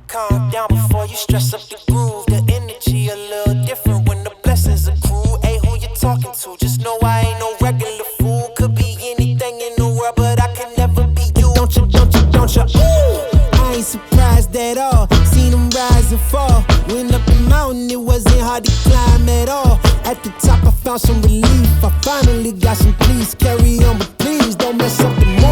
Calm down before you stress up the groove. The energy a little different when the blessings accrue. Hey, who you talking to? Just know I ain't no regular fool. Could be anything in the world, but I can never be you. Don't you, ooh. I ain't surprised at all. Seen them rise and fall. Went up the mountain, it wasn't hard to climb at all. At the top, I found some relief. I finally got some peace. Carry on, but please don't mess up the mood.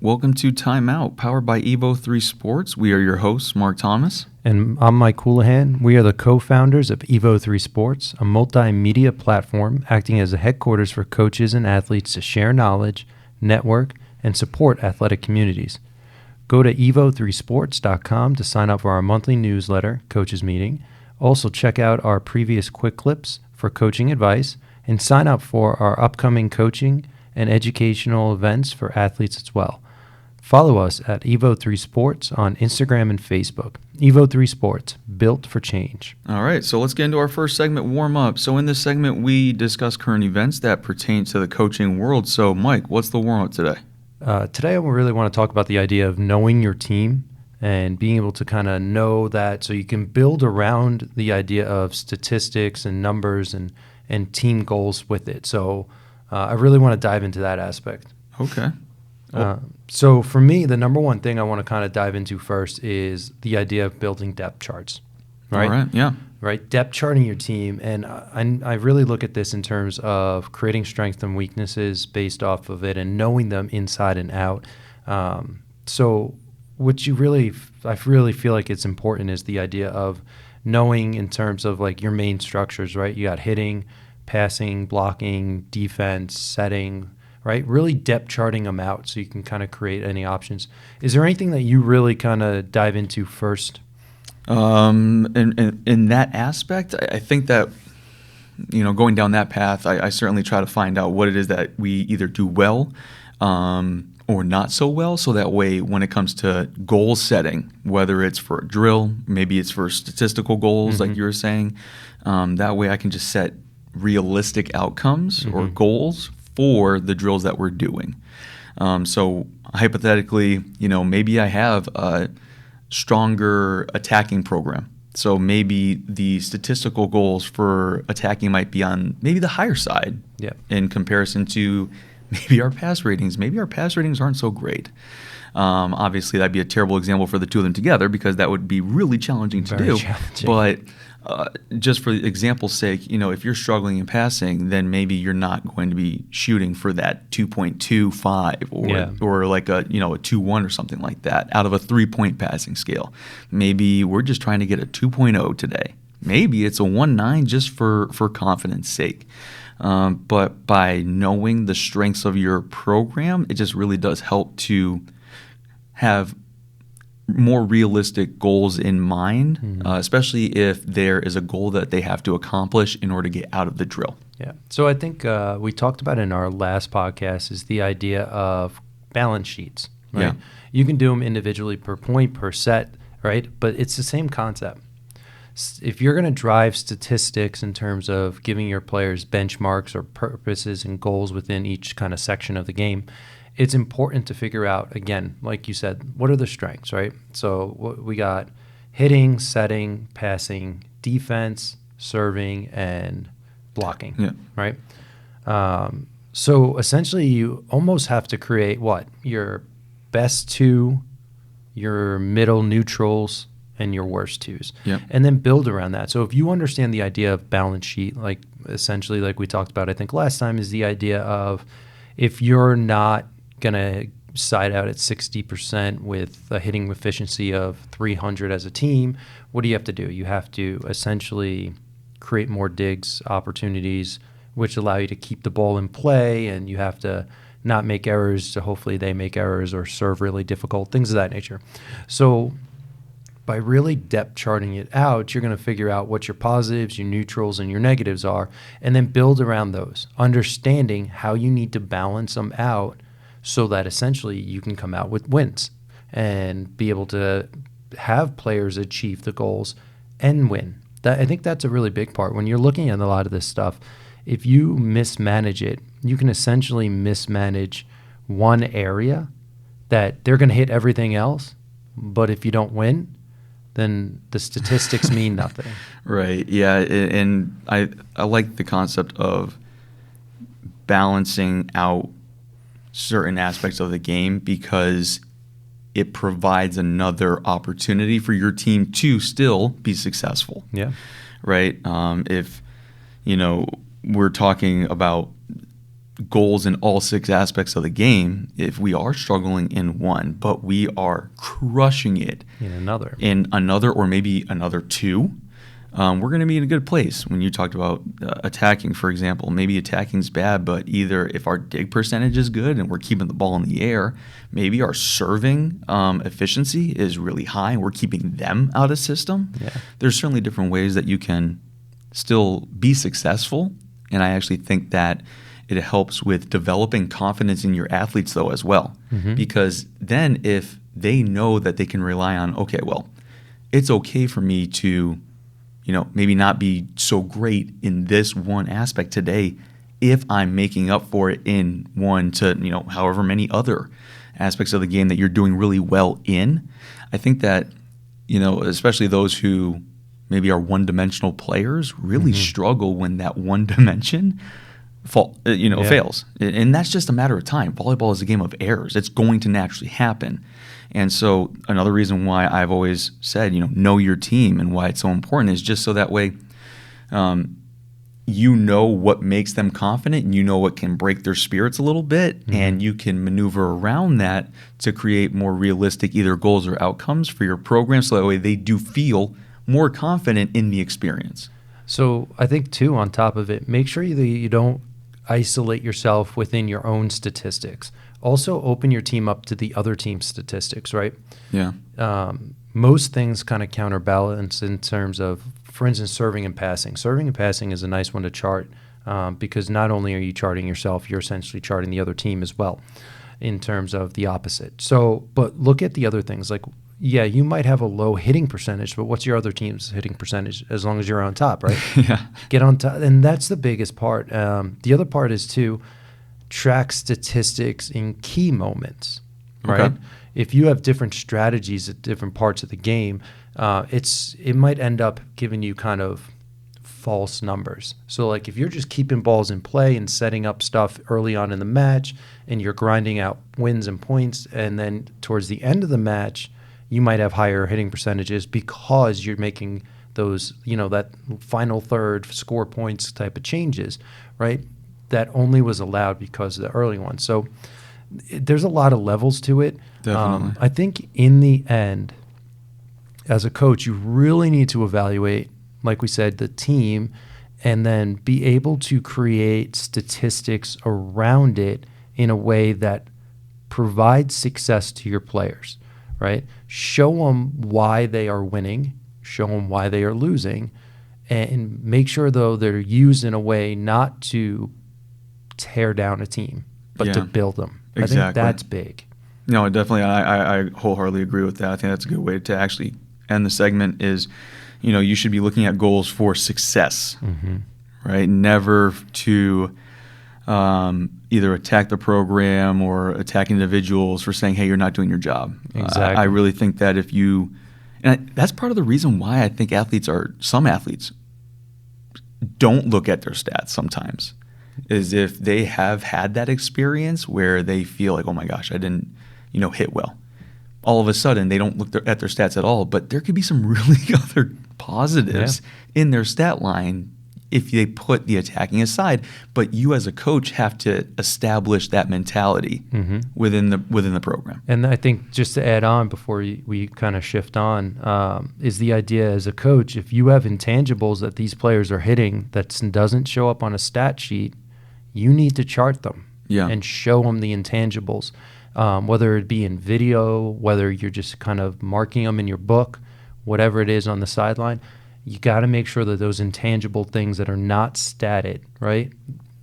Welcome to Time Out, powered by Evo 3 Sports. We are your hosts, Mark Thomas. And I'm Mike Houlihan. We are the co-founders of Evo 3 Sports, a multimedia platform acting as a headquarters for coaches and athletes to share knowledge, network, and support athletic communities. Go to evo3sports.com to sign up for our monthly newsletter, Coaches Meeting. Also, check out our previous quick clips for coaching advice, and sign up for our upcoming coaching and educational events for athletes as well. Follow us at Evo 3 Sports on Instagram and Facebook. Evo 3 Sports, built for change. All right, so let's get into our first segment, warm up. So in this segment, we discuss current events that pertain to the coaching world. So Mike, what's the warm up today? Today, I really want to talk about the idea of knowing your team and being able to kind of know that so you can build around the idea of statistics and numbers and team goals with it. So I really want to dive into that aspect. Okay. So for me, the number one thing I want to kind of dive into first is the idea of building depth charts, right? All right, yeah. Right, depth charting your team. And I really look at this in terms of creating strengths and weaknesses based off of it and knowing them inside and out. So what I really feel like it's important is the idea of knowing in terms of like your main structures, right? You got hitting, passing, blocking, defense, setting, right? Really depth charting them out so you can kind of create any options. Is there anything that you really kind of dive into first? In that aspect, I think that, going down that path, I certainly try to find out what it is that we either do well or not so well. So that way, when it comes to goal setting, whether it's for a drill, maybe it's for statistical goals, like you were saying, that way I can just set realistic outcomes or goals for the drills that we're doing. So hypothetically, maybe I have a stronger attacking program. So maybe the statistical goals for attacking might be on maybe the higher side in comparison to maybe our pass ratings. Maybe our pass ratings aren't so great. Obviously, that'd be a terrible example for the two of them together because that would be really challenging to do. But just for example's sake, if you're struggling in passing, then maybe you're not going to be shooting for that 2.25 or like a 2.1 or something like that out of a 3-point passing scale. Maybe we're just trying to get a 2.0 today. Maybe it's a 1.9 just for confidence sake. But by knowing the strengths of your program, it just really does help to have more realistic goals in mind, especially if there is a goal that they have to accomplish in order to get out of the drill. Yeah. So I think we talked about in our last podcast is the idea of balance sheets, right? Yeah. You can do them individually per point, per set, right? But it's the same concept. If you're going to drive statistics in terms of giving your players benchmarks or purposes and goals within each kind of section of the game, it's important to figure out, again, like you said, what are the strengths, right? So we got hitting, setting, passing, defense, serving, and blocking, right? So essentially you almost have to create your best two, your middle neutrals, and your worst twos, and then build around that. So if you understand the idea of balance sheet, like essentially like we talked about, I think last time, is the idea of if you're not going to side out at 60% with a hitting efficiency of 300 as a team, what do you have to do? You have to essentially create more digs opportunities, which allow you to keep the ball in play, and you have to not make errors, so hopefully they make errors or serve really difficult, things of that nature. So by really depth charting it out, you're going to figure out what your positives, your neutrals, and your negatives are, and then build around those, understanding how you need to balance them out so that essentially you can come out with wins and be able to have players achieve the goals and win. I think that's a really big part. When you're looking at a lot of this stuff, if you mismanage it, you can essentially mismanage one area that they're going to hit everything else, but if you don't win, then the statistics mean nothing. Right. Yeah. And I like the concept of balancing out certain aspects of the game because it provides another opportunity for your team to still be successful. Yeah. Right. If, we're talking about goals in all 6 aspects of the game, if we are struggling in one, but we are crushing it In another or maybe another 2, we're going to be in a good place. When you talked about attacking, for example, maybe attacking's bad, but either if our dig percentage is good and we're keeping the ball in the air, maybe our serving efficiency is really high and we're keeping them out of system. Yeah. There's certainly different ways that you can still be successful, and I actually think that it helps with developing confidence in your athletes, though, as well. Mm-hmm. Because then if they know that they can rely on, okay, well, it's okay for me to, maybe not be so great in this one aspect today if I'm making up for it in one to, however many other aspects of the game that you're doing really well in. I think that, especially those who maybe are one-dimensional players really struggle when that one dimension fails. And that's just a matter of time. Volleyball is a game of errors. It's going to naturally happen. And so another reason why I've always said, know your team and why it's so important is just so that way what makes them confident and what can break their spirits a little bit, and you can maneuver around that to create more realistic either goals or outcomes for your program so that way they do feel more confident in the experience. So I think, too, on top of it, make sure that you don't isolate yourself within your own statistics. Also open your team up to the other team's statistics, right? Yeah. Most things kind of counterbalance in terms of, for instance, serving and passing. Serving and passing is a nice one to chart because not only are you charting yourself, you're essentially charting the other team as well in terms of the opposite. So, but look at the other things. Like, yeah, you might have a low hitting percentage, but what's your other team's hitting percentage as long as you're on top, right? Yeah. Get on top. And that's the biggest part. The other part is to track statistics in key moments, right? Okay. If you have different strategies at different parts of the game, it might end up giving you kind of false numbers. So like if you're just keeping balls in play and setting up stuff early on in the match and you're grinding out wins and points, and then towards the end of the match, you might have higher hitting percentages because you're making those, that final third score points type of changes, right? That only was allowed because of the early one. So there's a lot of levels to it. Definitely. I think in the end, as a coach, you really need to evaluate, like we said, the team, and then be able to create statistics around it in a way that provides success to your players, right? Show them why they are winning, show them why they are losing, and make sure, though, they're used in a way not to tear down a team, but to build them. Exactly. I think that's big. No, definitely. I wholeheartedly agree with that. I think that's a good way to actually end the segment is, you should be looking at goals for success, right? Never to either attack the program or attack individuals for saying, hey, you're not doing your job. Exactly. I really think that that's part of the reason why I think some athletes don't look at their stats sometimes, is if they have had that experience where they feel like, oh my gosh, I didn't, hit well. All of a sudden, they don't look at their stats at all, but there could be some really other positives in their stat line if they put the attacking aside. But you as a coach have to establish that mentality within the program. And I think just to add on before we kind of shift on, is the idea as a coach, if you have intangibles that these players are hitting that doesn't show up on a stat sheet, you need to chart them and show them the intangibles, whether it be in video, whether you're just kind of marking them in your book, whatever it is on the sideline. You got to make sure that those intangible things that are not statted, right?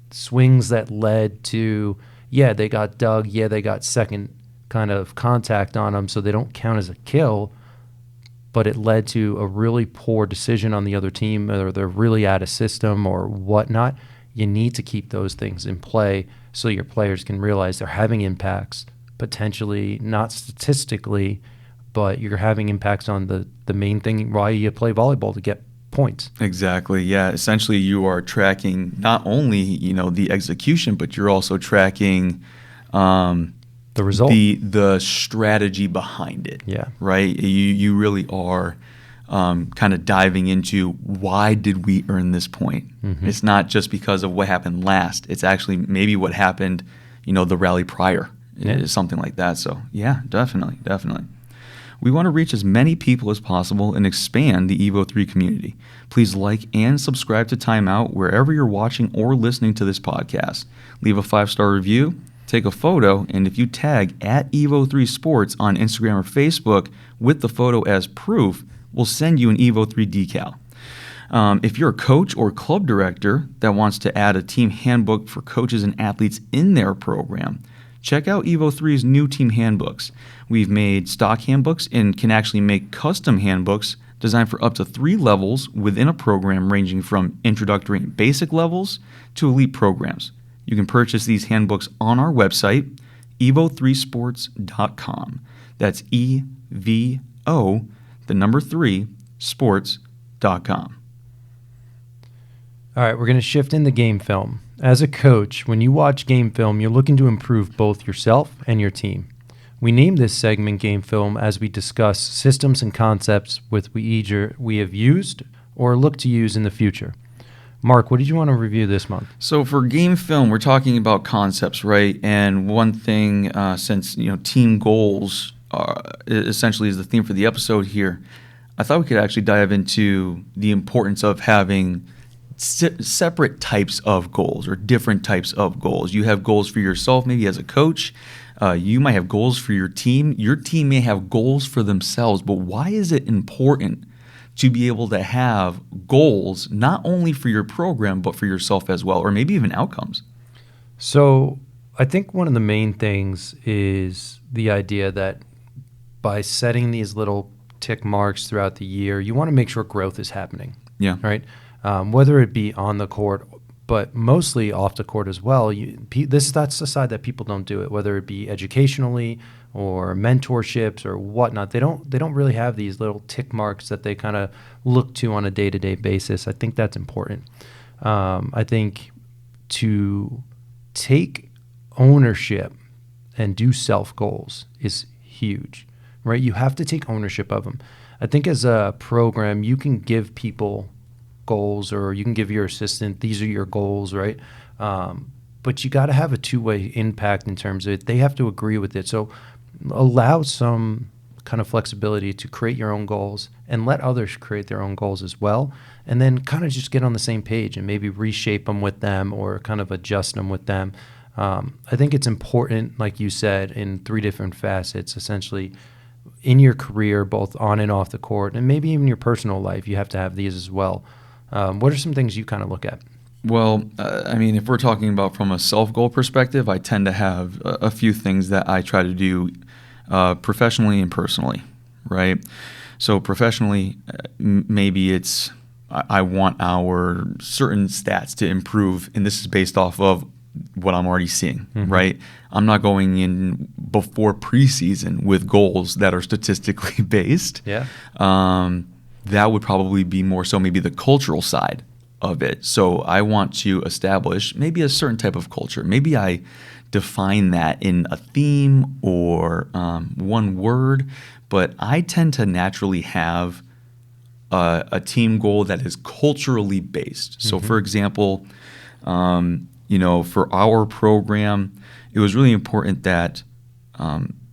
Swings that led to, they got dug, they got second kind of contact on them, so they don't count as a kill, but it led to a really poor decision on the other team, or they're really out of system or whatnot. You need to keep those things in play so your players can realize they're having impacts, potentially not statistically, but you're having impacts on the main thing why you play volleyball, to get points. Exactly. Yeah. Essentially, you are tracking not only the execution, but you're also tracking The result. the strategy behind it. Yeah. Right. You really are kind of diving into why did we earn this point. It's not just because of what happened last. It's actually maybe what happened, the rally prior, something like that. So yeah, definitely. We want to reach as many people as possible and expand the Evo 3 community. Please like and subscribe to Timeout wherever you're watching or listening to this podcast. Leave a 5-star review, take a photo, and if you tag at Evo 3 Sports on Instagram or Facebook with the photo as proof, we'll send you an Evo 3 decal. If you're a coach or club director that wants to add a team handbook for coaches and athletes in their program, check out Evo 3's new team handbooks. We've made stock handbooks and can actually make custom handbooks designed for up to 3 levels within a program, ranging from introductory and basic levels to elite programs. You can purchase these handbooks on our website, evo3sports.com. That's EVO, the number 3, sports.com. All right, we're going to shift into game film. As a coach, when you watch game film, you're looking to improve both yourself and your team. We named this segment Game Film as we discuss systems and concepts we have used or look to use in the future. Mark, what did you want to review this month? So for game film, we're talking about concepts, right? And one thing, since team goals essentially is the theme for the episode here, I thought we could actually dive into the importance of having separate types of goals or different types of goals. You have goals for yourself, maybe as a coach. You might have goals for your team. Your team may have goals for themselves. But why is it important to be able to have goals not only for your program, but for yourself as well, or maybe even outcomes? So I think one of the main things is the idea that by setting these little tick marks throughout the year, you want to make sure growth is happening. Yeah. Right? Whether it be on the court, but mostly off the court as well. That's the side that people don't do it, whether it be educationally or mentorships or whatnot. They don't really have these little tick marks that they kind of look to on a day-to-day basis. I think that's important. I think to take ownership and do self-goals is huge, right? You have to take ownership of them. I think as a program, you can give people goals, or you can give your assistant, these are your goals, right? But you got to have a two-way impact in terms of it. They have to agree with it. So allow some kind of flexibility to create your own goals and let others create their own goals as well. And then kind of just get on the same page and maybe reshape them with them or kind of adjust them with them. I think it's important, like you said, in 3 different facets, essentially in your career, both on and off the court, and maybe even your personal life, you have to have these as well. What are some things you kind of look at? Well, if we're talking about from a self-goal perspective, I tend to have a few things that I try to do professionally and personally, right? So professionally, maybe it's I want our certain stats to improve, and this is based off of what I'm already seeing, right? I'm not going in before preseason with goals that are statistically based. Yeah. That would probably be more so maybe the cultural side of it. So I want to establish maybe a certain type of culture. Maybe I define that in a theme or one word, but I tend to naturally have a team goal that is culturally based. So for example, for our program, it was really important that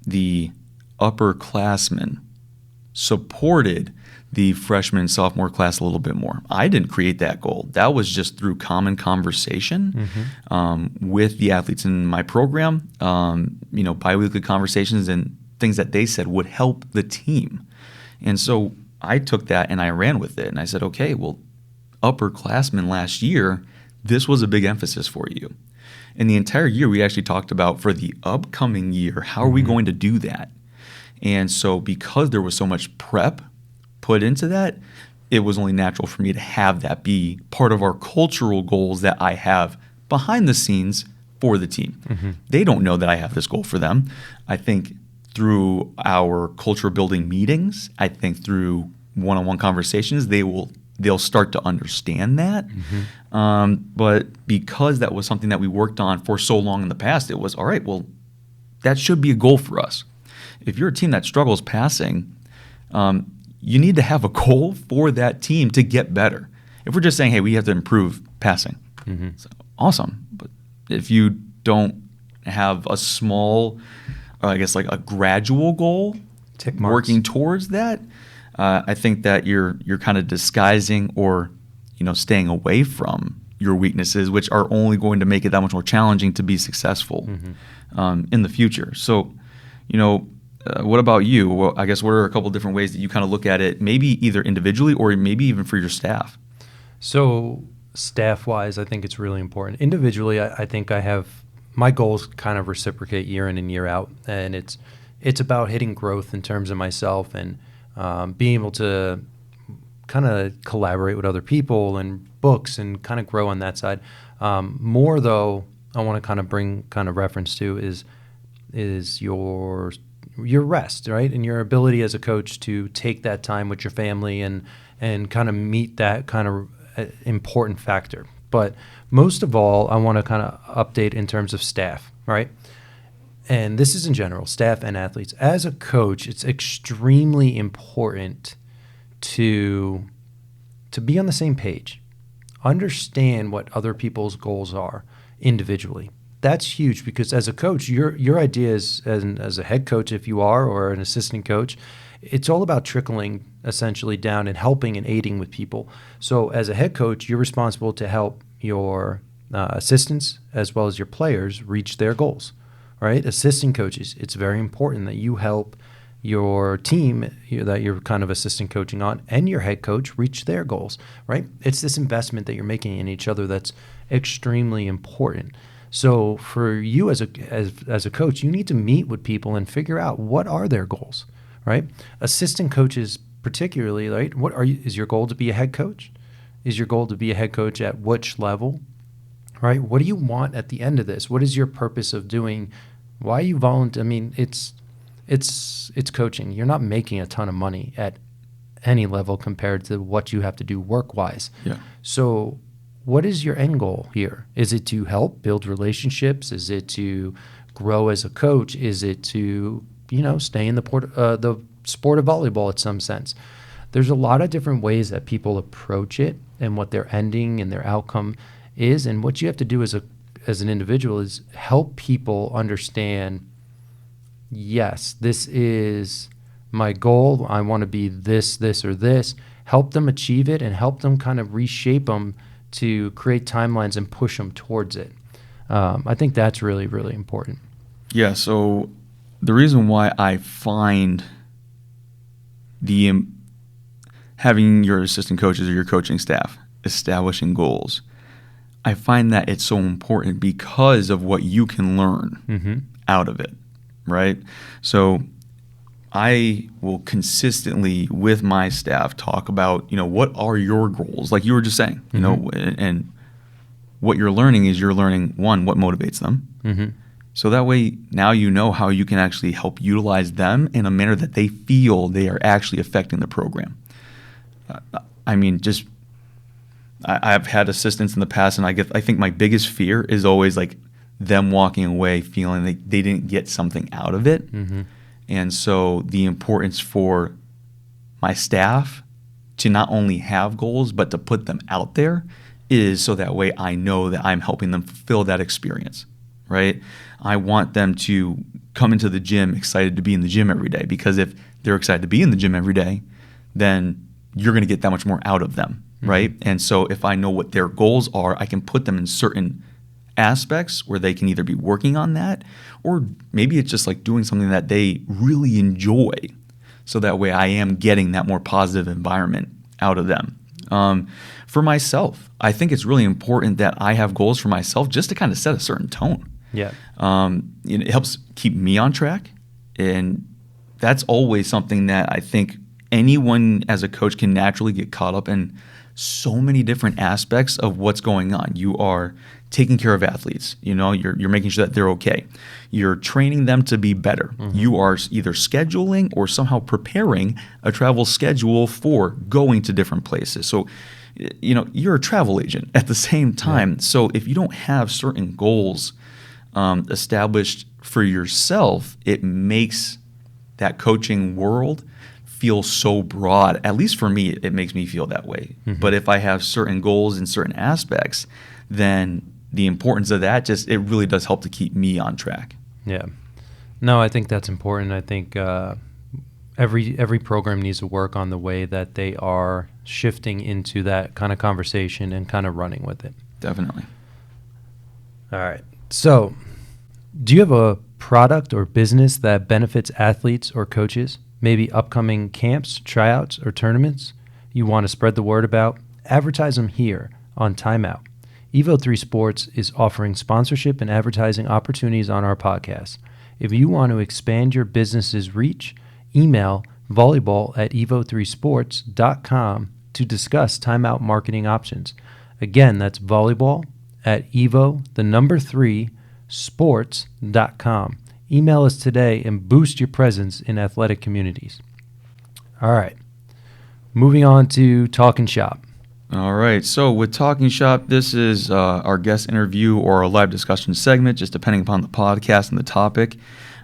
the upperclassmen supported the freshman and sophomore class a little bit more. I didn't create that goal. That was just through common conversation with the athletes in my program, biweekly conversations and things that they said would help the team. And so I took that and I ran with it. And I said, okay, well, upperclassmen last year, this was a big emphasis for you. And the entire year we actually talked about for the upcoming year, how are we going to do that? And so because there was so much prep put into that, it was only natural for me to have that be part of our cultural goals that I have behind the scenes for the team. They don't know that I have this goal for them. I think through our culture building meetings, I think through one-on-one conversations, they'll start to understand that. But because that was something that we worked on for so long in the past, it was, all right, well, that should be a goal for us. If you're a team that struggles passing, you need to have a goal for that team to get better. If we're just saying, hey, we have to improve passing, so, awesome. But if you don't have a small, I guess like a gradual goal working towards that, I think that you're kind of disguising or staying away from your weaknesses, which are only going to make it that much more challenging to be successful in the future. So, what about you? Well, I guess what are a couple different ways that you kind of look at it, maybe either individually or maybe even for your staff? So staff-wise, I think it's really important. Individually, I think I have my goals kind of reciprocate year in and year out, and it's about hitting growth in terms of myself and being able to kind of collaborate with other people and books and kind of grow on that side. More though, I want to kind of bring kind of reference to is your rest, right? And your ability as a coach to take that time with your family and kind of meet that kind of important factor. But most of all, I want to kind of update in terms of staff, right? And this is in general, staff and athletes. As a coach, it's extremely important to be on the same page, understand what other people's goals are individually. That's huge because as a coach, your ideas as a head coach, if you are, or an assistant coach, it's all about trickling essentially down and helping and aiding with people. So as a head coach, you're responsible to help your assistants as well as your players reach their goals, right? Assistant coaches, it's very important that you help your team that you're kind of assistant coaching on and your head coach reach their goals, right? It's this investment that you're making in each other that's extremely important. So for you as a coach, you need to meet with people and figure out what are their goals, right? Assistant coaches particularly, right? Is your goal to be a head coach? Is your goal to be a head coach at which level, right? What do you want at the end of this? What is your purpose of doing? Why are you volunteer? I mean, it's coaching. You're not making a ton of money at any level compared to what you have to do work-wise. Yeah. So what is your end goal here? Is it to help build relationships? Is it to grow as a coach? Is it to, stay in the sport of volleyball in some sense? There's a lot of different ways that people approach it and what their ending and their outcome is. And what you have to do as an individual is help people understand, yes, this is my goal. I want to be this, or this. Help them achieve it and help them kind of reshape them to create timelines and push them towards it. I think that's really, really important. Yeah, so the reason why I find having your assistant coaches or your coaching staff establishing goals, I find that it's so important because of what you can learn out of it, right? So I will consistently with my staff talk about, what are your goals? Like you were just saying, and what you're learning is one, what motivates them. So that way now you know how you can actually help utilize them in a manner that they feel they are actually affecting the program. I've had assistants in the past, and I think my biggest fear is always like them walking away feeling like they didn't get something out of it. And so the importance for my staff to not only have goals, but to put them out there is so that way I know that I'm helping them fulfill that experience, right? I want them to come into the gym excited to be in the gym every day, because if they're excited to be in the gym every day, then you're going to get that much more out of them, right? And so if I know what their goals are, I can put them in certain aspects where they can either be working on that, or maybe it's just like doing something that they really enjoy, so that way I am getting that more positive environment out of them. For myself, I think it's really important that I have goals for myself just to kind of set a certain tone. Yeah. It helps keep me on track, and that's always something that I think anyone as a coach can naturally get caught up in so many different aspects of what's going on. You are taking care of athletes. You're making sure that they're okay. You're training them to be better. You are either scheduling or somehow preparing a travel schedule for going to different places. So, you're a travel agent at the same time. Yeah. So if you don't have certain goals established for yourself, it makes that coaching world feel so broad. At least for me, it makes me feel that way. But if I have certain goals in certain aspects, then the importance of that it really does help to keep me on track. Yeah. No, I think that's important. I think every program needs to work on the way that they are shifting into that kind of conversation and kind of running with it. Definitely. All right. So, do you have a product or business that benefits athletes or coaches? Maybe upcoming camps, tryouts, or tournaments you want to spread the word about? Advertise them here on Timeout. Evo 3 Sports is offering sponsorship and advertising opportunities on our podcast. If you want to expand your business's reach, email volleyball@evo3sports.com to discuss Timeout marketing options. Again, that's volleyball@evo3sports.com. Email us today and boost your presence in athletic communities. All right. Moving on to Talking Shop. All right. So with Talking Shop, this is our guest interview or a live discussion segment, just depending upon the podcast and the topic.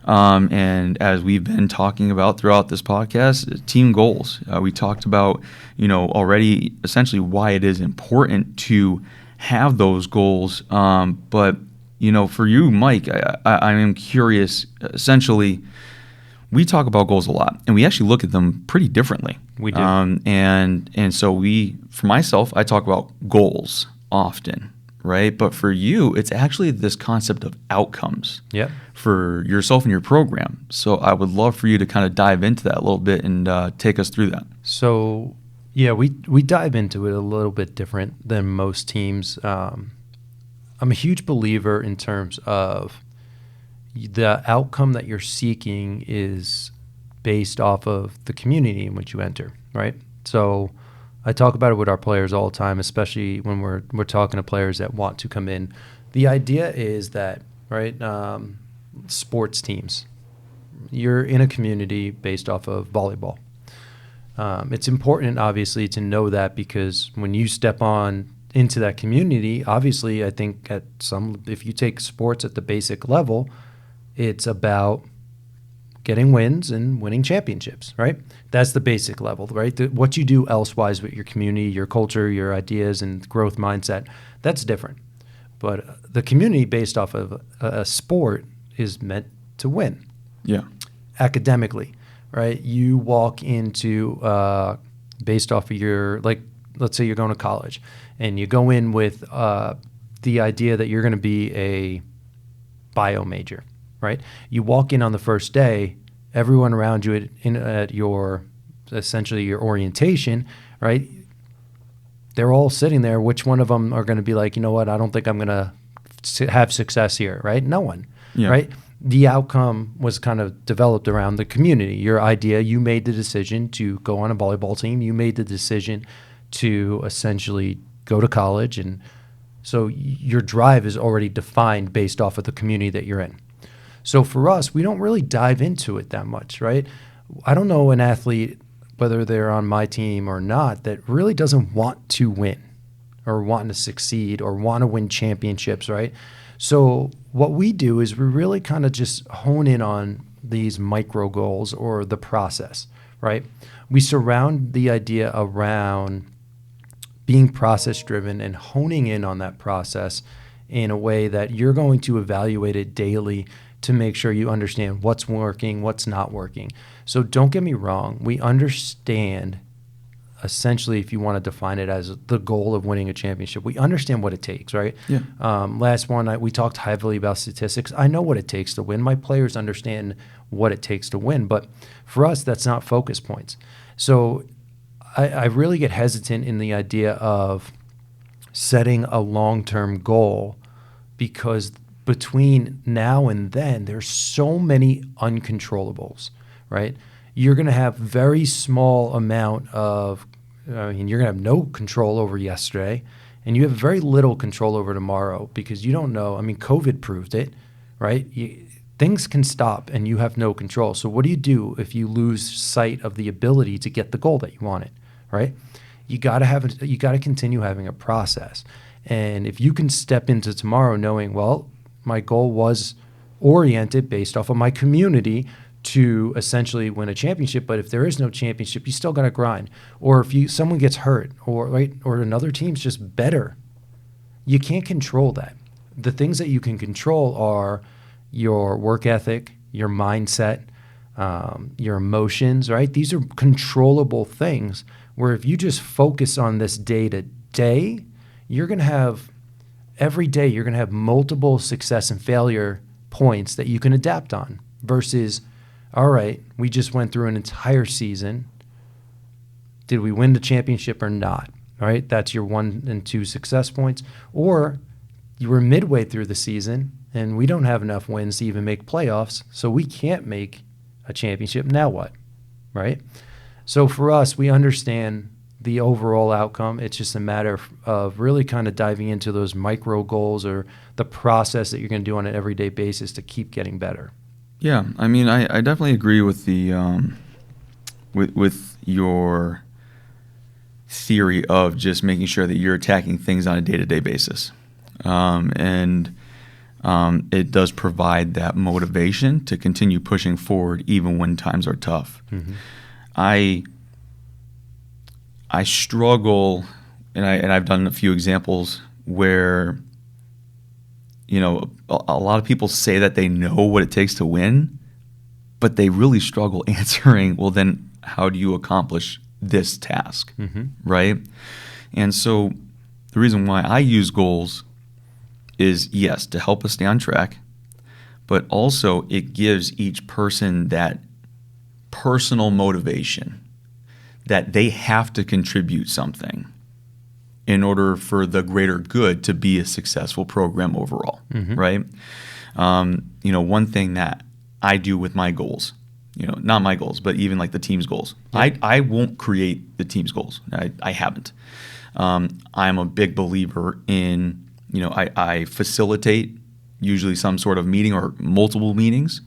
And as we've been talking about throughout this podcast, team goals. We talked about, already essentially why it is important to have those goals. But for you, Mike, I am curious. Essentially, we talk about goals a lot, and we actually look at them pretty differently. We do. And so for myself, I talk about goals often, right? But for you, it's actually this concept of outcomes for yourself and your program. So I would love for you to kind of dive into that a little bit and take us through that. So, yeah, we dive into it a little bit different than most teams. I'm a huge believer in terms of the outcome that you're seeking is based off of the community in which you enter, right? So I talk about it with our players all the time, especially when we're talking to players that want to come in. The idea is that, right, sports teams, you're in a community based off of volleyball. It's important, obviously, to know that, because when you step on into that community, obviously, I think if you take sports at the basic level, it's about getting wins and winning championships, right? That's the basic level, right? What you do elsewise with your community, your culture, your ideas, and growth mindset, that's different. But the community based off of a sport is meant to win. Yeah. Academically, right? You walk into, based off of let's say you're going to college, and you go in with the idea that you're going to be a bio major, right? You walk in on the first day, everyone around you at your essentially your orientation, right? They're all sitting there. Which one of them are going to be like, you know what? I don't think I'm going to have success here, right? No one, right? The outcome was kind of developed around the community. Your idea, you made the decision to go on a volleyball team. You made the decision to essentially go to college. And so your drive is already defined based off of the community that you're in. So for us, we don't really dive into it that much, right? I don't know an athlete, whether they're on my team or not, that really doesn't want to win or want to succeed or want to win championships, right? So what we do is we really kind of just hone in on these micro goals or the process, right? We surround the idea around being process-driven and honing in on that process in a way that you're going to evaluate it daily to make sure you understand what's working, what's not working. So don't get me wrong. We understand, essentially, if you want to define it as the goal of winning a championship, we understand what it takes, right? Yeah. Last one, we talked heavily about statistics. I know what it takes to win. My players understand what it takes to win. But for us, that's not focus points. So I really get hesitant in the idea of setting a long-term goal, because between now and then, there's so many uncontrollables, right? You're going to have very small amount of I mean, you're going to have no control over yesterday, and you have very little control over tomorrow because you don't know. I mean, COVID proved it, right? Things can stop, and you have no control. So what do you do if you lose sight of the ability to get the goal that you wanted, right? You got to continue having a process. And if you can step into tomorrow knowing, well, my goal was oriented based off of my community to essentially win a championship, but if there is no championship, you still got to grind. Or if someone gets hurt, or another team's just better, you can't control that. The things that you can control are your work ethic, your mindset, your emotions, right? These are controllable things where if you just focus on this day to day, you're going to have every day you're going to have multiple success and failure points that you can adapt on versus, all right, we just went through an entire season. Did we win the championship or not? All right, that's your 1 and 2 success points. Or you were midway through the season and we don't have enough wins to even make playoffs, so we can't make a championship. Now what? Right? So for us, we understand the overall outcome. It's just a matter of really kind of diving into those micro goals or the process that you're going to do on an everyday basis to keep getting better. Yeah, I mean, I definitely agree with the with your theory of just making sure that you're attacking things on a day-to-day basis, and it does provide that motivation to continue pushing forward even when times are tough. Mm-hmm. I struggle, and I've done a few examples where, you know, a lot of people say that they know what it takes to win, but they really struggle answering, well, then how do you accomplish this task, right? And so the reason why I use goals is, yes, to help us stay on track, but also it gives each person that personal motivation that they have to contribute something in order for the greater good to be a successful program overall, right? You know, one thing that I do with my goals, you know, not my goals, but even like the team's goals. Yeah. I won't create the team's goals. I haven't. I'm a big believer in, you know, I facilitate usually some sort of meeting or multiple meetings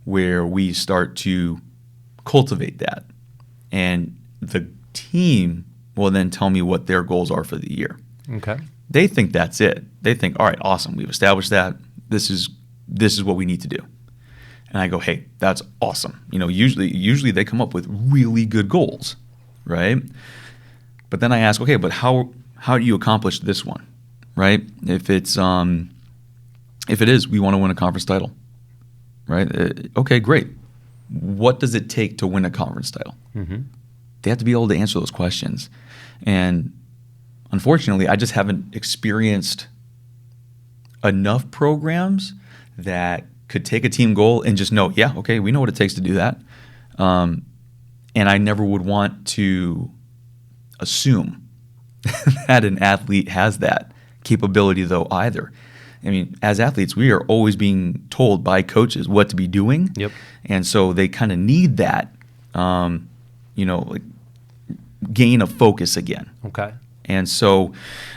where we start to cultivate that. And the team will then tell me what their goals are for the year. Okay. They think that's it. They think, all right, awesome. We've established that. This is what we need to do. And I go, hey, that's awesome. You know, usually they come up with really good goals, right? But then I ask, okay, but how do you accomplish this one, right? If it is, we want to win a conference title, right? Okay, great. What does it take to win a conference title? They have to be able to answer those questions. And unfortunately, I just haven't experienced enough programs that could take a team goal and just know, yeah, okay, we know what it takes to do that. And I never would want to assume that an athlete has that capability, though, either. I mean, as athletes, we are always being told by coaches what to be doing. Yep. And so they kind of need that, like gain of focus again. Okay. And so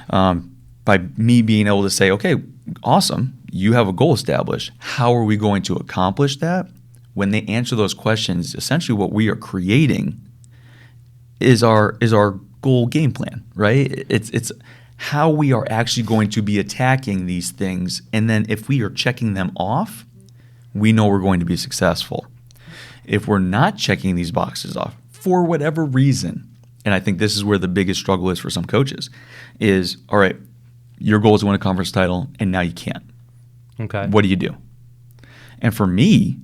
by me being able to say, okay, awesome, you have a goal established. How are we going to accomplish that? When they answer those questions, essentially what we are creating is our goal game plan, right? It's how we are actually going to be attacking these things. And then if we are checking them off, we know we're going to be successful. If we're not checking these boxes off for whatever reason, and I think this is where the biggest struggle is for some coaches, is, all right, your goal is to win a conference title, and now you can't. Okay. What do you do? And for me,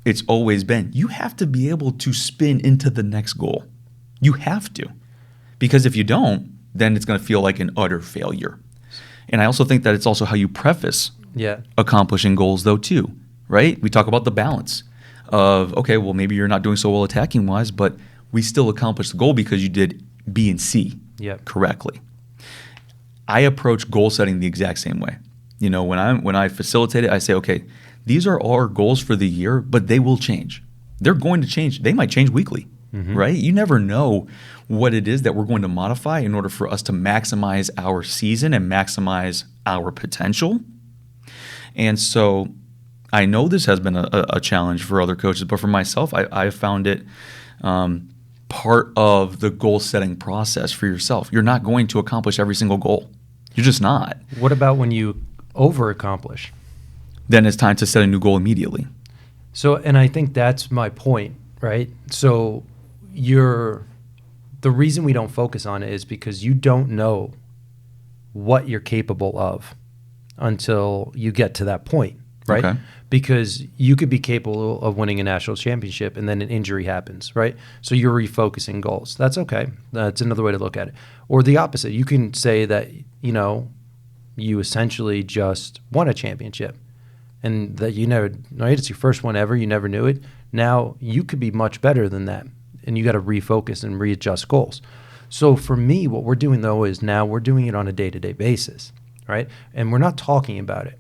it's always been, you have to be able to spin into the next goal. You have to. Because if you don't, then it's going to feel like an utter failure. And I also think that it's also how you preface accomplishing goals, though, too, right? We talk about the balance of, okay, well, maybe you're not doing so well attacking-wise, but we still accomplished the goal because you did B and C correctly. I approach goal setting the exact same way. You know, when I facilitate it, I say, okay, these are our goals for the year, but they will change. They're going to change. They might change weekly. right? You never know what it is that we're going to modify in order for us to maximize our season and maximize our potential. And so I know this has been a challenge for other coaches, but for myself, I found it part of the goal-setting process for yourself. You're not going to accomplish every single goal. You're just not. What about when you over-accomplish? Then it's time to set a new goal immediately. So, and I think that's my point, right? So the reason we don't focus on it is because you don't know what you're capable of until you get to that point, right? Okay. Because you could be capable of winning a national championship and then an injury happens, right? So you're refocusing goals. That's okay. That's another way to look at it. Or the opposite. You can say that, you essentially just won a championship and that you never, right? It's your first one ever. You never knew it. Now you could be much better than that. And you got to refocus and readjust goals. So for me, what we're doing though is now we're doing it on a day-to-day basis, right? And we're not talking about it.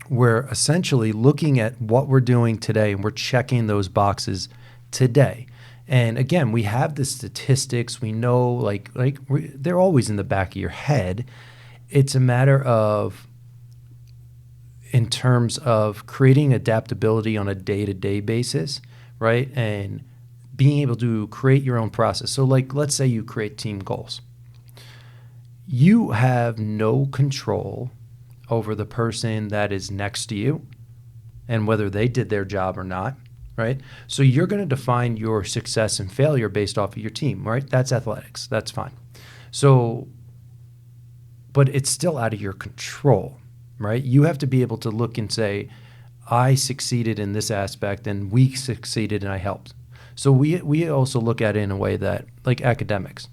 We're essentially looking at what we're doing today and we're checking those boxes today. And again, we have the statistics. We know they're always in the back of your head. It's a matter of, in terms of creating adaptability on a day-to-day basis, right? And being able to create your own process. So let's say you create team goals. You have no control over the person that is next to you and whether they did their job or not, right? So you're going to define your success and failure based off of your team, right? That's athletics. That's fine. So, but it's still out of your control, right? You have to be able to look and say, I succeeded in this aspect and we succeeded and I helped. So we also look at it in a way that, like academics,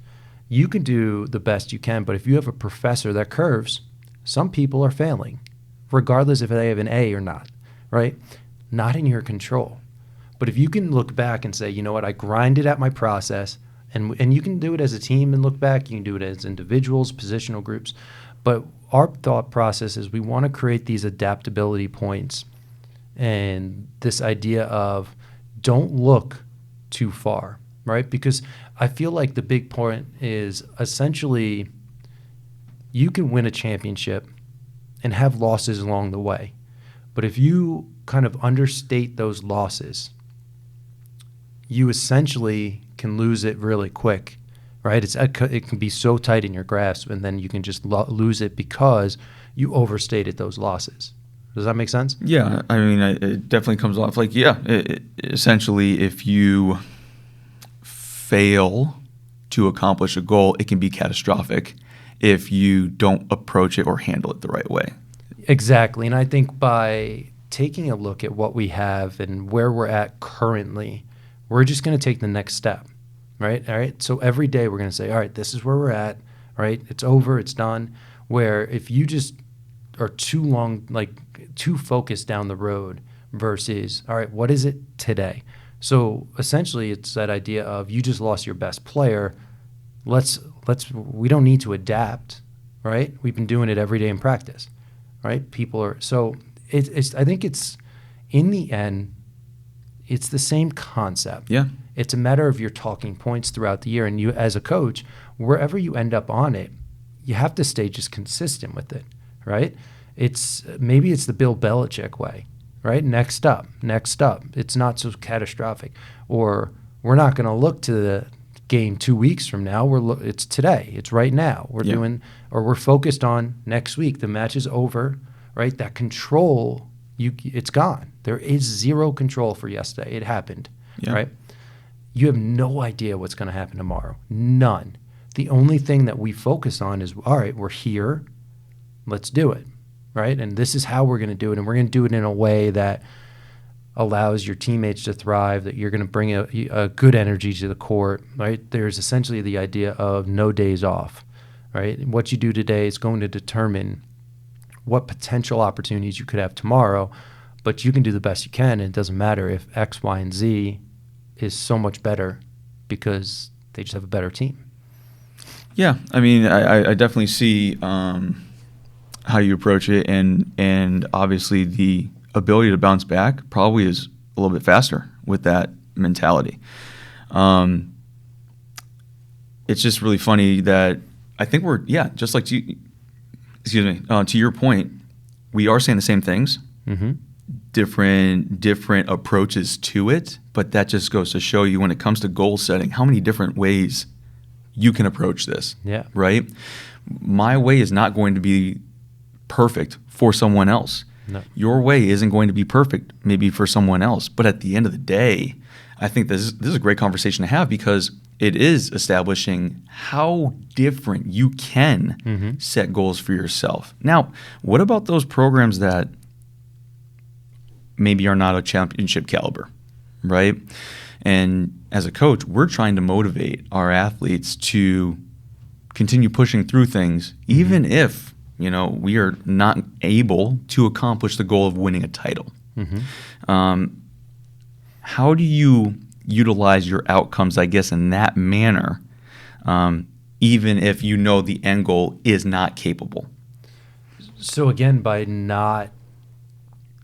you can do the best you can, but if you have a professor that curves, some people are failing, regardless if they have an A or not, right? Not in your control. But if you can look back and say, you know what, I grinded at my process, and you can do it as a team and look back, you can do it as individuals, positional groups, but our thought process is we want to create these adaptability points and this idea of don't look too far, right? Because I feel like the big point is essentially you can win a championship and have losses along the way. But if you kind of understate those losses, you essentially can lose it really quick, right? It can be so tight in your grasp, and then you can just lose it because you overstated those losses. Does that make sense? Yeah, I mean, it definitely comes off essentially, if you fail to accomplish a goal, it can be catastrophic if you don't approach it or handle it the right way. Exactly. And I think by taking a look at what we have and where we're at currently, we're just going to take the next step, right? All right. So every day we're going to say, all right, this is where we're at, right? It's over, it's done. Where if you just are too focused down the road versus, all right, what is it today? So essentially it's that idea of you just lost your best player. We don't need to adapt, right? We've been doing it every day in practice, right? I think it's, in the end, it's the same concept. Yeah. It's a matter of your talking points throughout the year. And you, as a coach, wherever you end up on it, you have to stay just consistent with it, right? Maybe it's the Bill Belichick way, right? Next up. It's not so catastrophic. Or we're not going to look to the game 2 weeks from now. It's today. It's right now. We're focused on next week. The match is over, right? That control, it's gone. There is zero control for yesterday. It happened, right? You have no idea what's going to happen tomorrow. None. The only thing that we focus on is, all right, we're here. Let's do it, right? And this is how we're going to do it. And we're going to do it in a way that allows your teammates to thrive, that you're going to bring a good energy to the court, right? There's essentially the idea of no days off, right? What you do today is going to determine what potential opportunities you could have tomorrow, but you can do the best you can, and it doesn't matter if X, Y, and Z is so much better because they just have a better team. Yeah, I mean, I definitely see how you approach it, and obviously the ability to bounce back probably is a little bit faster with that mentality. It's just really funny that I think we're, just like to your point, we are saying the same things, different approaches to it, but that just goes to show you when it comes to goal setting, how many different ways you can approach this. Yeah. Right? My way is not going to be perfect for someone else. No. Your way isn't going to be perfect maybe for someone else. But at the end of the day, I think this is a great conversation to have because it is establishing how different you can set goals for yourself. Now, what about those programs that maybe are not a championship caliber, right? And as a coach, we're trying to motivate our athletes to continue pushing through things, even if, we are not able to accomplish the goal of winning a title. How do you utilize your outcomes, I guess, in that manner, even if you know the end goal is not capable? So again, by not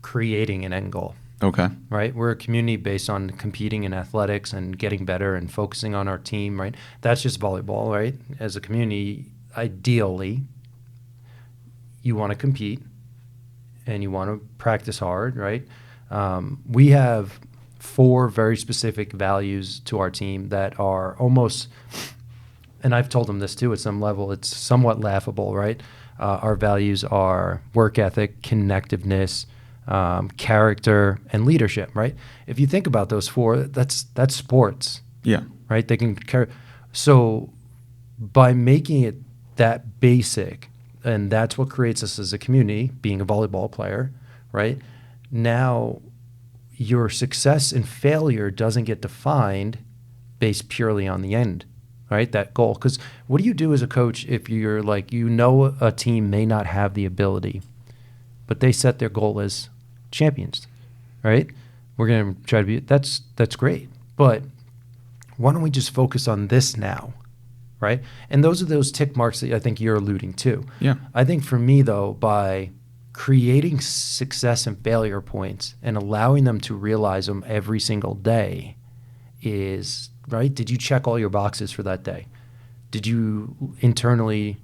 creating an end goal. Okay. Right? We're a community based on competing in athletics and getting better and focusing on our team, right? That's just volleyball, right? As a community, ideally, you want to compete and you want to practice hard, right? We have 4 very specific values to our team that are almost, and I've told them this too at some level, it's somewhat laughable, right? Our values are work ethic, connectiveness, character, and leadership, right? If you think about those 4, that's sports. Yeah. Right? They can carry. So by making it that basic, and that's what creates us as a community, being a volleyball player, right? Now your success and failure doesn't get defined based purely on the end, right? That goal. Because what do you do as a coach if you're like, a team may not have the ability, but they set their goal as champions, right? We're going to try to be, that's great. But why don't we just focus on this now, right? And those are those tick marks that I think you're alluding to. Yeah. I think for me, though, by creating success and failure points and allowing them to realize them every single day is, right? Did you check all your boxes for that day? Did you internally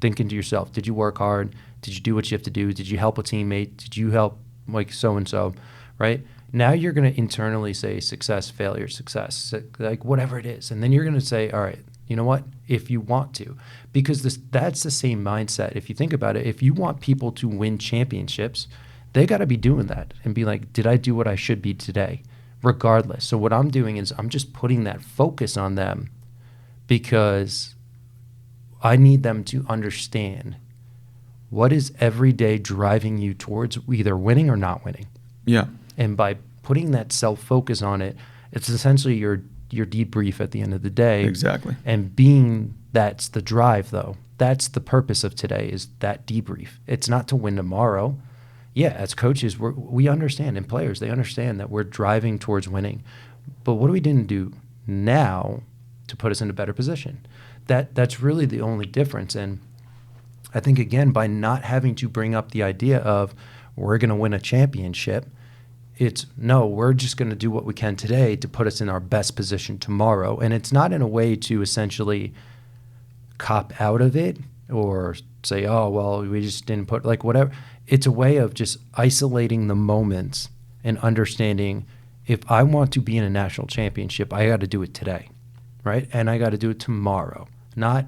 think into yourself? Did you work hard? Did you do what you have to do? Did you help a teammate? Did you help like so-and-so, right? Now you're going to internally say success, failure, success, like whatever it is. And then you're going to say, all right, you know what? If you want to, because that's the same mindset. If you think about it, if you want people to win championships, they got to be doing that and be like, did I do what I should be today? Regardless. So what I'm doing is I'm just putting that focus on them because I need them to understand what is every day driving you towards either winning or not winning. Yeah. And by putting that self-focus on it, it's essentially your debrief at the end of the day. Exactly. And that's the drive, though. That's the purpose of today, is that debrief. It's not to win tomorrow. Yeah, as coaches, we understand, and players, they understand that we're driving towards winning. But what do we didn't do now to put us in a better position? That's really the only difference. And I think, again, by not having to bring up the idea of we're going to win a championship, it's no, we're just going to do what we can today to put us in our best position tomorrow. And it's not in a way to essentially cop out of it or say, oh, well, we just didn't put, like, whatever. It's a way of just isolating the moments and understanding if I want to be in a national championship, I got to do it today, right? And I got to do it tomorrow. Not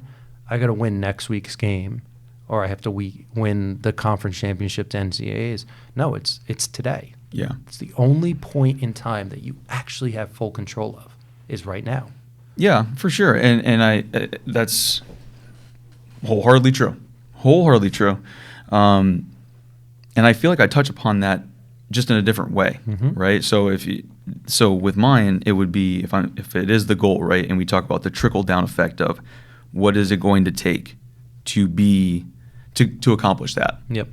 I got to win next week's game or I have to win the conference championship to NCAAs. No, it's today. Yeah. It's the only point in time that you actually have full control of is right now. Yeah, for sure. And I that's wholeheartedly true. Wholeheartedly true. And I feel like I touch upon that just in a different way, right? So with mine, it would be if it is the goal, right? And we talk about the trickle down effect of what is it going to take to accomplish that. Yep.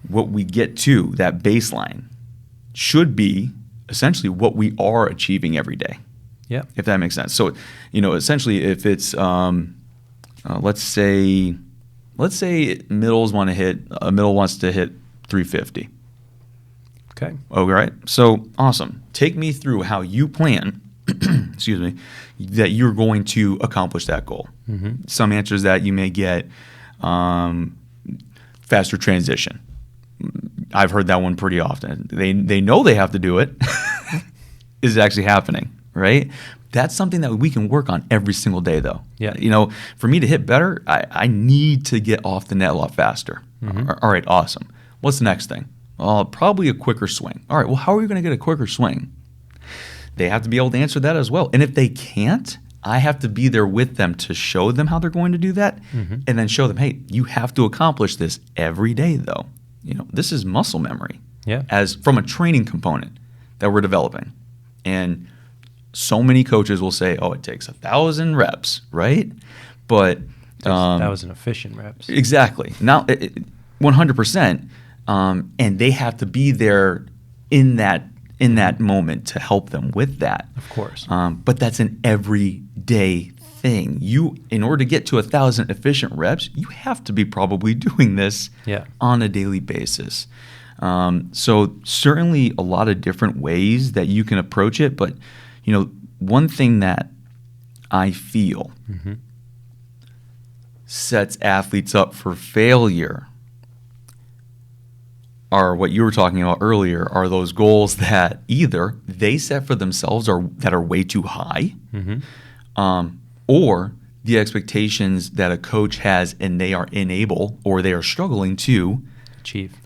What we get to, that baseline, should be essentially what we are achieving every day. Yeah. If that makes sense. So, essentially, if it's let's say middle wants to hit 350. Okay. All right. So awesome. Take me through how you plan. excuse me, that you're going to accomplish that goal. Some answers that you may get faster transition. I've heard that one pretty often. They know they have to do it. Is it actually happening, right? That's something that we can work on every single day, though. Yeah. For me to hit better, I need to get off the net a lot faster. All right, awesome. What's the next thing? Probably a quicker swing. All right, well, how are you going to get a quicker swing? They have to be able to answer that as well. And if they can't, I have to be there with them to show them how they're going to do that, and then show them, hey, you have to accomplish this every day, though. This is muscle memory, as from a training component that we're developing. And so many coaches will say, oh, it takes 1,000 reps, right? But that was an efficient reps. Exactly. Now, 100%. And they have to be there in that moment to help them with that. Of course. But that's an everyday thing. In order to get to 1,000 efficient reps, you have to be probably doing this on a daily basis. So certainly a lot of different ways that you can approach it. But, one thing that I feel sets athletes up for failure are what you were talking about earlier, are those goals that either they set for themselves that are way too high, or the expectations that a coach has and they are unable or they are struggling to achieve.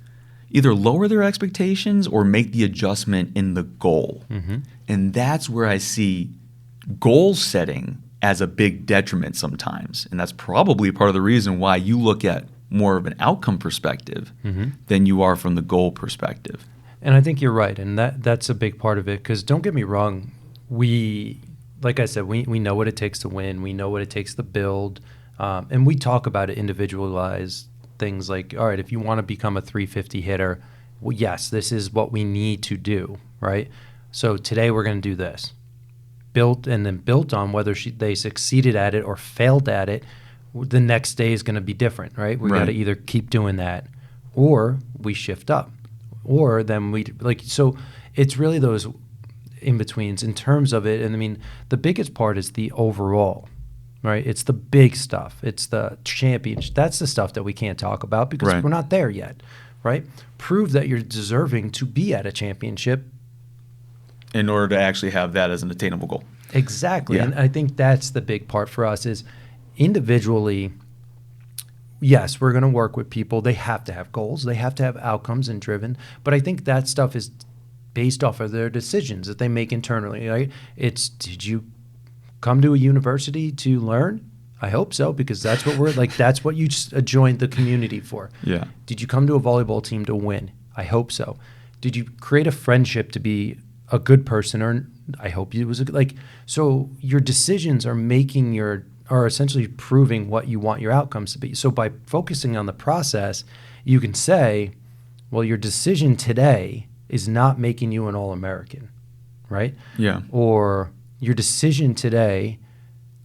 Either lower their expectations or make the adjustment in the goal. And that's where I see goal setting as a big detriment sometimes. And that's probably part of the reason why you look at more of an outcome perspective than you are from the goal perspective. And I think you're right, and that's a big part of it, because don't get me wrong, like I said, we know what it takes to win, we know what it takes to build, and we talk about it individualized things like, all right, if you want to become a 350 hitter, well, yes, this is what we need to do, right? So today we're going to do this. Built on whether they succeeded at it or failed at it, the next day is going to be different, right? We got to either keep doing that or we shift up, or then so it's really those in-betweens in terms of it. And I mean, the biggest part is the overall, right? It's the big stuff. It's the championship. That's the stuff that we can't talk about because we're not there yet, right? Prove that you're deserving to be at a championship in order to actually have that as an attainable goal. Exactly. And I think that's the big part for us is individually, yes, we're going to work with people. They have to have goals. They have to have outcomes and driven. But I think that stuff is based off of their decisions that they make internally, right? Did you come to a university to learn? I hope so, because that's what that's what you joined the community for. Yeah. Did you come to a volleyball team to win? I hope so. Did you create a friendship to be a good person? Or I hope it was so your decisions are essentially proving what you want your outcomes to be. So by focusing on the process, you can say, well, your decision today is not making you an All-American, right? Yeah. Or your decision today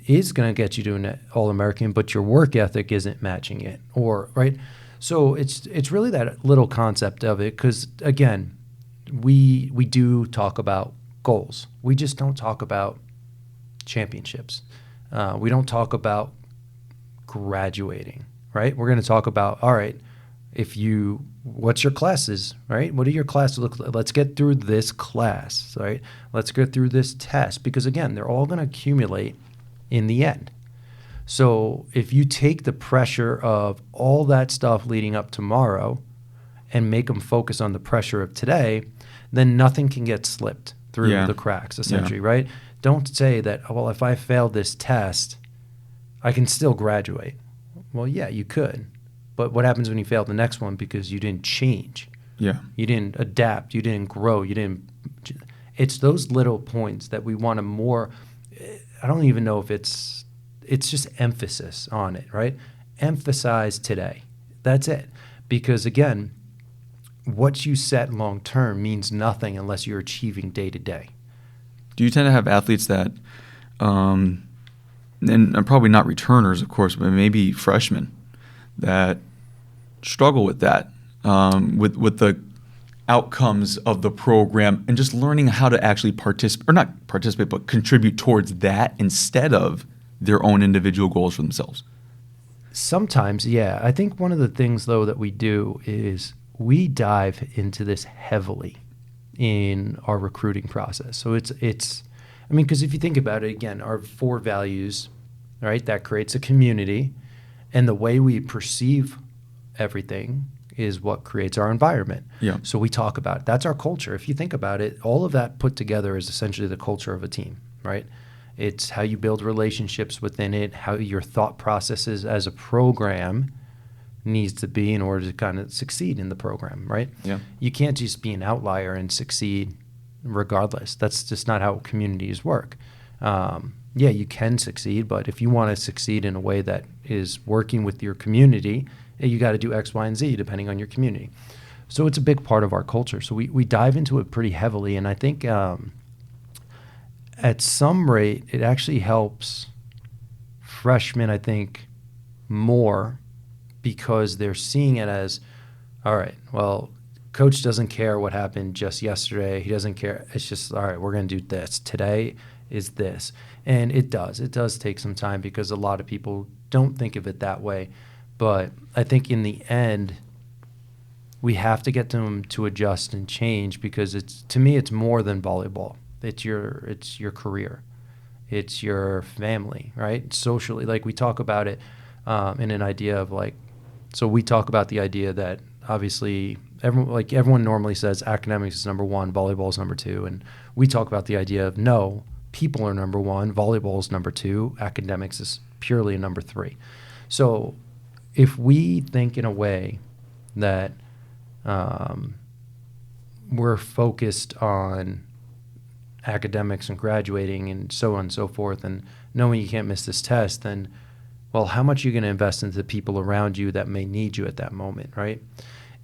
is going to get you to an All-American, but your work ethic isn't matching it, or right? So it's really that little concept of it, because again, we do talk about goals. We just don't talk about championships. We don't talk about graduating, right? We're going to talk about, all right, what's your classes, right? What do your classes look like? Let's get through this class, right? Let's get through this test, because again, they're all going to accumulate in the end. So if you take the pressure of all that stuff leading up tomorrow and make them focus on the pressure of today, then nothing can get slipped through the cracks, essentially, right? Don't say that, well, if I failed this test, I can still graduate. Well, yeah, you could. But what happens when you fail the next one because you didn't change? Yeah. You didn't adapt. You didn't grow. It's those little points that we want to more. I don't even know if it's just emphasis on it, right? Emphasize today. That's it. Because again, what you set long term means nothing unless you're achieving day to day. Do you tend to have athletes that, and probably not returners, of course, but maybe freshmen that struggle with that, with the outcomes of the program and just learning how to actually participate, or not participate, but contribute towards that instead of their own individual goals for themselves? Sometimes, yeah. I think one of the things, though, that we do is we dive into this heavily in our recruiting process. So I mean, because if you think about it, again, our 4 values, right, that creates a community, and the way we perceive everything is what creates our environment. Yeah. So we talk about it. That's our culture. If you think about it, all of that put together is essentially the culture of a team, right? It's how you build relationships within it, how your thought processes as a program needs to be in order to kind of succeed in the program, right? Yeah. You can't just be an outlier and succeed regardless. That's just not how communities work. Yeah, you can succeed, but if you want to succeed in a way that is working with your community, you got to do X, Y, and Z depending on your community. So it's a big part of our culture. So we dive into it pretty heavily, and I think at some rate it actually helps freshmen, I think, more because they're seeing it as, all right, well, coach doesn't care what happened just yesterday. He doesn't care. It's just, all right, we're going to do this. Today is this. And it does. It does take some time because a lot of people don't think of it that way. But I think in the end, we have to get them to adjust and change because to me, it's more than volleyball. It's your career. It's your family, right? Socially, like we talk about it in an idea of like, so we talk about the idea that obviously everyone normally says academics is number 1, volleyball is number 2, and we talk about the idea of no, people are number 1, volleyball is number 2, academics is purely number 3. So if we think in a way that we're focused on academics and graduating and so on and so forth and knowing you can't miss this test, then, well, how much are you going to invest into the people around you that may need you at that moment, right?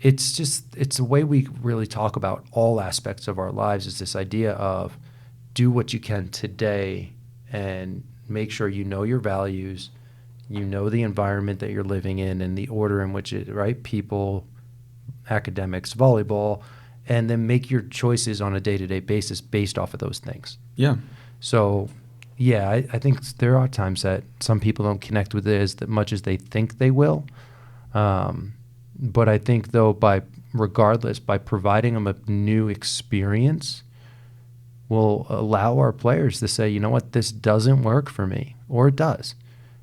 It's the way we really talk about all aspects of our lives is this idea of do what you can today and make sure you know your values, you know the environment that you're living in and the order in which it, right? People, academics, volleyball, and then make your choices on a day-to-day basis based off of those things. Yeah. So, yeah, I think there are times that some people don't connect with it as much as they think they will. But I think, though, by providing them a new experience will allow our players to say, you know what, this doesn't work for me, or it does.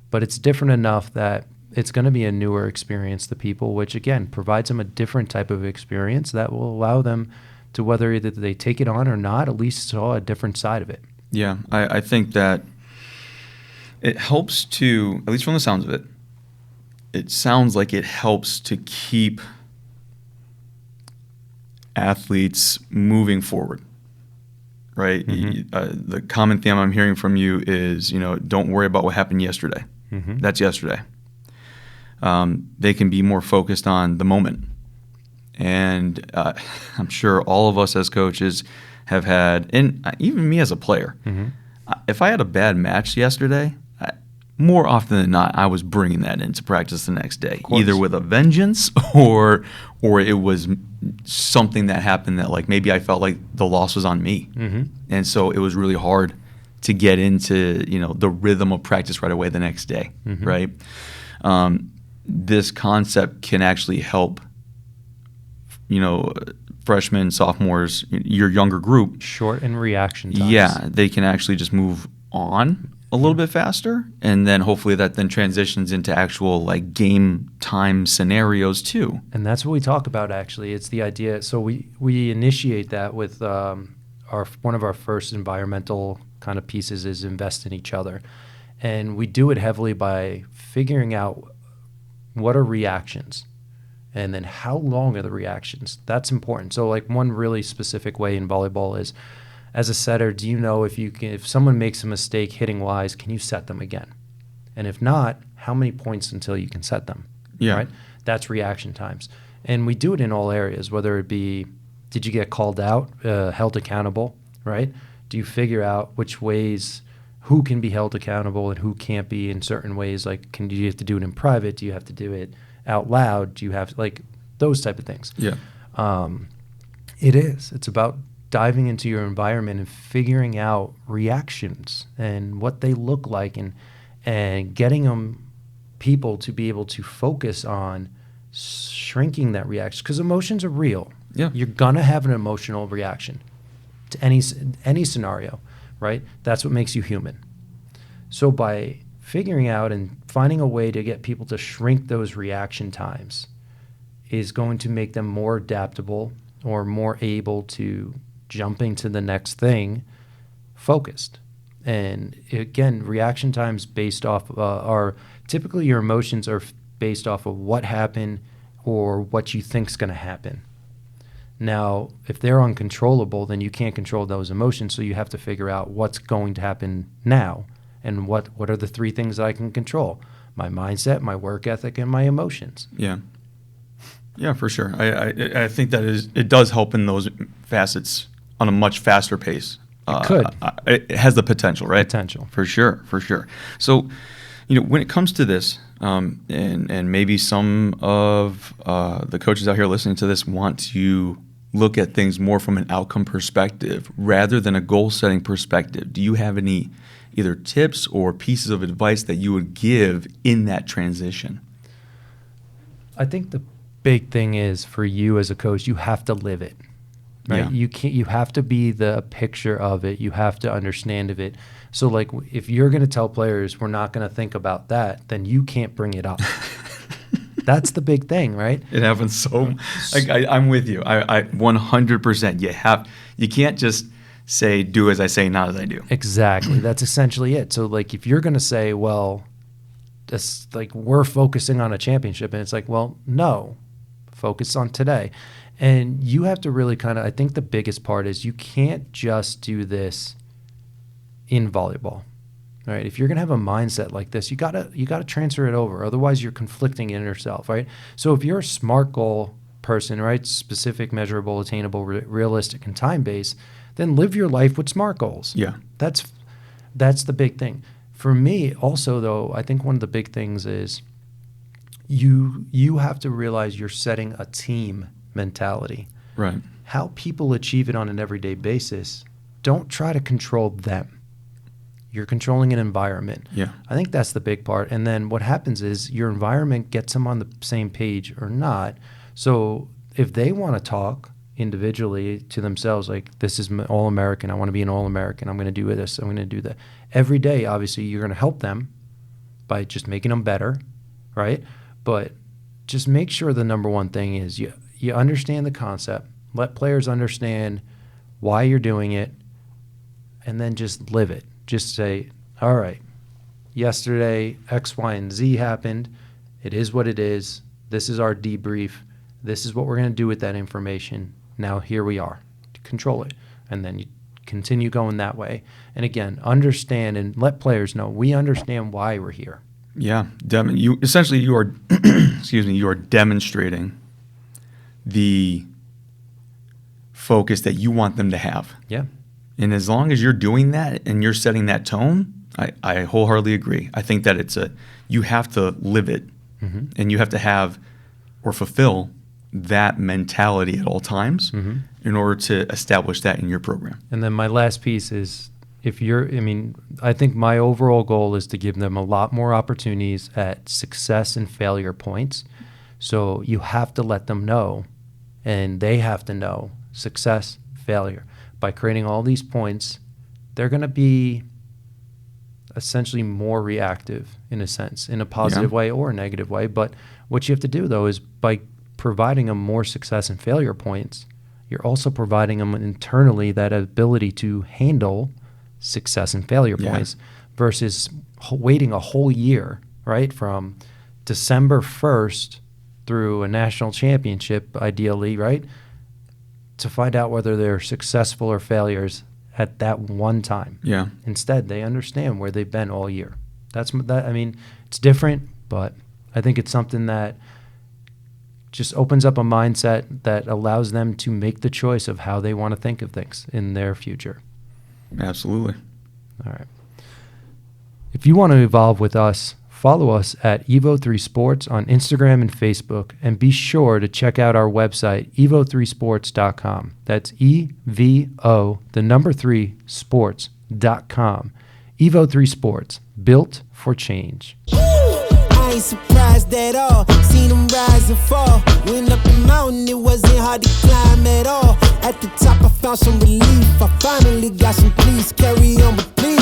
But it's different enough that it's going to be a newer experience to people, which, again, provides them a different type of experience that will allow them to, whether either they take it on or not, at least saw a different side of it. Yeah, I think that it helps to, at least from the sounds of it, it sounds like it helps to keep athletes moving forward, right? Mm-hmm. The common theme I'm hearing from you is, don't worry about what happened yesterday. Mm-hmm. That's yesterday. They can be more focused on the moment. And I'm sure all of us as coaches have had, and even me as a player, Mm-hmm. If I had a bad match yesterday, more often than not, I was bringing that into practice the next day, either with a vengeance or it was something that happened that, like, maybe I felt like the loss was on me. Mm-hmm. And so it was really hard to get into, the rhythm of practice right away the next day, Mm-hmm. right? This concept can actually help, freshmen, sophomores, your younger group. Shorten reaction times. Yeah, they can actually just move on a little bit faster, and then hopefully that then transitions into actual like game time scenarios too. And that's what we talk about, actually. It's the idea. So we initiate that with one of our first environmental kind of pieces is invest in each other. And we do it heavily by figuring out what are reactions and then how long are the reactions. That's important. So like one really specific way in volleyball is, as a setter, do you know if someone makes a mistake hitting wise, can you set them again? And if not, how many points until you can set them? Yeah. Right? That's reaction times. And we do it in all areas, whether it be, did you get called out, held accountable, right? Do you figure out which ways, who can be held accountable and who can't be in certain ways? Like, do you have to do it in private? Do you have to do it out loud? Do you have, like, those type of things? Yeah. It is. It's about diving into your environment and figuring out reactions and what they look like, and getting people to be able to focus on shrinking that reaction, because emotions are real. Yeah. You're gonna have an emotional reaction to any scenario, right? That's what makes you human. So by figuring out and finding a way to get people to shrink those reaction times is going to make them more adaptable or more able to jumping to the next thing focused. And again, reaction times based off are typically your emotions are based off of what happened or what you think's going to happen. Now, if they're uncontrollable, then you can't control those emotions, so you have to figure out what's going to happen now, and what are the 3 things that I can control: my mindset, my work ethic, and my emotions. Yeah. Yeah, for sure. I think that it does help in those facets on a much faster pace. It could. It has the potential, right? Potential. For sure, for sure. So, when it comes to this, and maybe some of the coaches out here listening to this want to look at things more from an outcome perspective rather than a goal-setting perspective, do you have any either tips or pieces of advice that you would give in that transition? I think the big thing is, for you as a coach, you have to live it. Right? Yeah. You have to be the picture of it. You have to understand of it. So like, if you're going to tell players we're not going to think about that, then you can't bring it up. That's the big thing, right? It happens so. I'm with you. I 100%. You can't just say do as I say, not as I do. Exactly. That's essentially it. So like, if you're going to say, well, that's like, we're focusing on a championship, and it's like, well, no, focus on today. And you have to really I think the biggest part is you can't just do this in volleyball, right? If you're going to have a mindset like this, you gotta transfer it over. Otherwise, you're conflicting in yourself, right? So if you're a SMART goal person, right, specific, measurable, attainable, realistic, and time-based, then live your life with SMART goals. Yeah. That's the big thing. For me, also, though, I think one of the big things is you have to realize you're setting a team mentality. Right. How people achieve it on an everyday basis, don't try to control them. You're controlling an environment. Yeah. I think that's the big part. And then what happens is your environment gets them on the same page or not. So if they want to talk individually to themselves, like, this is All-American, I want to be an All-American, I'm going to do this, I'm going to do that. Every day, obviously, you're going to help them by just making them better, right? But just make sure the number one thing is you understand the concept, let players understand why you're doing it, and then just live it. Just say, all right, yesterday X, Y, and Z happened. It is what it is. This is our debrief. This is what we're going to do with that information. Now here we are. Control it. And then you continue going that way. And again, understand and let players know we understand why we're here. Yeah. You are excuse me, you are demonstrating the focus that you want them to have. Yeah. And as long as you're doing that and you're setting that tone, I wholeheartedly agree. I think that you have to live it, and you have to have or fulfill that mentality at all times in order to establish that in your program. And then my last piece is, I think my overall goal is to give them a lot more opportunities at success and failure points. So you have to let them know, and they have to know success, failure. By creating all these points, they're going to be essentially more reactive, in a sense, in a positive way or a negative way. But what you have to do, though, is by providing them more success and failure points, you're also providing them internally that ability to handle success and failure points versus waiting a whole year, right, from December 1st through a national championship, ideally, right, to find out whether they're successful or failures at that one time. Yeah. Instead, they understand where they've been all year. It's different, but I think it's something that just opens up a mindset that allows them to make the choice of how they want to think of things in their future. Absolutely. All right. If you want to evolve with us follow us at Evo3Sports on Instagram and Facebook, and be sure to check out our website, evo3sports.com. That's EVO, the number 3, sports.com. Evo3 Sports, built for change. I ain't surprised at all. Seen them rise and fall. Went up the mountain, it wasn't hard to climb at all. At the top, I found some relief. I finally got some peace. Carry on, but please.